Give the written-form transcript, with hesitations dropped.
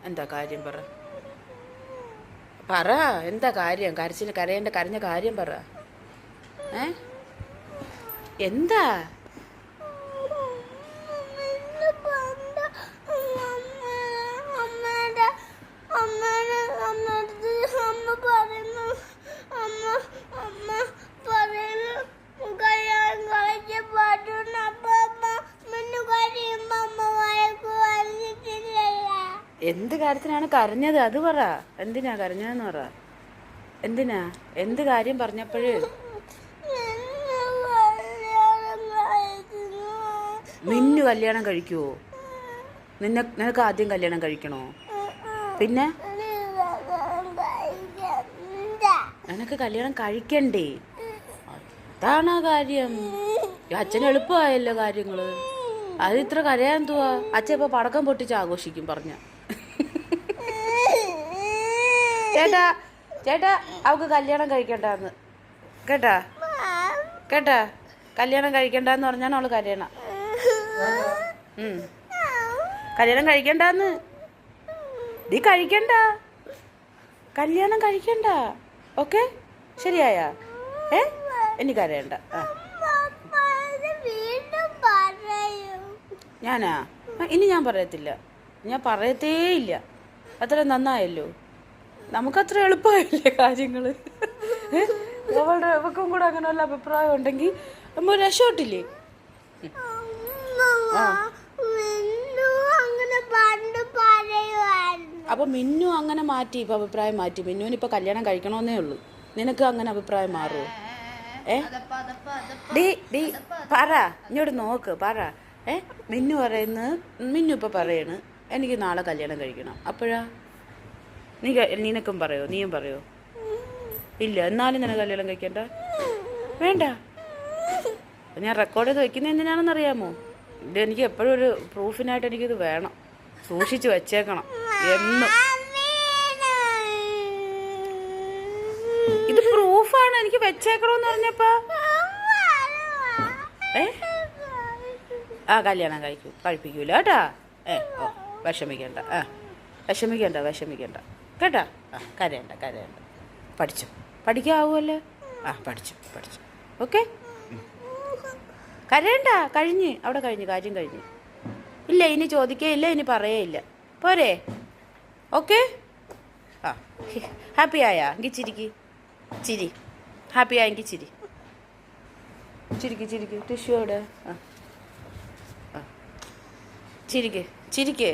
എന്താ കാര്യം പറ പറ എന്താ കാര്യം? കരഞ്ഞ കാര്യം പറ. ഏ എന്താ? എന്ത് കാര്യത്തിനാണ് കരഞ്ഞത്? അത് പറ. എന്തിനാ കരഞ്ഞതെന്ന് പറ. എന്തിനാ? എന്ത് കാര്യം പറഞ്ഞപ്പോഴ്? മിന്നു കല്യാണം കഴിക്കുവോ? നിനക്ക് ആദ്യം കല്യാണം കഴിക്കണോ? പിന്നെ നിനക്ക് കല്യാണം കഴിക്കണ്ടേ? അതാണ് ആ കാര്യം. അച്ഛന് എളുപ്പമായല്ലോ കാര്യങ്ങള്. അത് ഇത്ര കരയാൻ എന്തുവാ? അച്ഛൻ ഇപ്പൊ പടക്കം പൊട്ടിച്ച് ആഘോഷിക്കും പറഞ്ഞ. ചേട്ടാ ചേട്ടാ അവക്ക് കല്യാണം കഴിക്കണ്ടെന്ന് കേട്ടാ. കേട്ടാ കല്യാണം കഴിക്കണ്ടെന്ന് പറഞ്ഞാണ് അവള് കരയണം. കല്യാണം കഴിക്കണ്ടെന്ന്. നീ കഴിക്കണ്ട, കല്യാണം കഴിക്കണ്ട. ഓക്കെ, ശരിയായ? എനിക്കറിയണ്ട. ഞാനാ? ഇനി ഞാൻ പറയത്തില്ല. ഞാൻ പറയത്തേ ഇല്ല. അത്ര നന്നായല്ലോ. നമുക്കത്ര എളുപ്പമായില്ലേ കാര്യങ്ങള്? അവൾക്കും കൂടെ അങ്ങനെ വല്ല അഭിപ്രായം ഉണ്ടെങ്കിൽ നമ്മൾ രക്ഷപ്പെട്ടില്ലേ? അപ്പൊ മിന്നു അങ്ങനെ മാറ്റി, ഇപ്പൊ അഭിപ്രായം മാറ്റി. മിന്നുവിന് ഇപ്പൊ കല്യാണം കഴിക്കണമെന്നേ ഉള്ളൂ. നിനക്ക് അങ്ങനെ അഭിപ്രായം മാറുമോ? ഡീ പറ, ഇങ്ങോട്ട് നോക്ക്, പറ. മിന്നു ഇപ്പൊ പറയണ് എനിക്ക് നാളെ കല്യാണം കഴിക്കണം. അപ്പോഴാ നിനക്കും പറയോ? നീയും പറയോ? ഇല്ല. എന്നാലും നിനക്ക് കല്യാണം കഴിക്കണ്ട? വേണ്ട. ഞാൻ റെക്കോർഡ് ചെയ്ത് വെക്കുന്നത് എന്തിനാണെന്ന് അറിയാമോ? ഇത് എനിക്ക് എപ്പോഴും ഒരു പ്രൂഫിനായിട്ട് എനിക്കിത് വേണം. സൂക്ഷിച്ച് വെച്ചേക്കണം എന്നും. ഇത് പ്രൂഫാണ്. എനിക്ക് വെച്ചേക്കണോന്ന് പറഞ്ഞപ്പോ കല്യാണം കഴിപ്പിക്കൂല കേട്ടാ. വിഷമിക്കണ്ട. വിഷമിക്കണ്ട കേട്ടാ. കരയണ്ട. പഠിക്കാവുമല്ലോ. പഠിച്ചു. ഓക്കെ, കരയണ്ട. കാര്യം കഴിഞ്ഞ്. ഇല്ല, ഇനി ചോദിക്കേ ഇല്ല, ഇനി പറയേ ഇല്ല. പോരെ? ഓക്കെ. ഹാപ്പി ആയാ? എങ്കിൽ ചിരി. ഹാപ്പി ആയെങ്കിൽ ചിരിക്ക്. ടിഷ്യൂ അവിടെ. ചിരിക്ക്.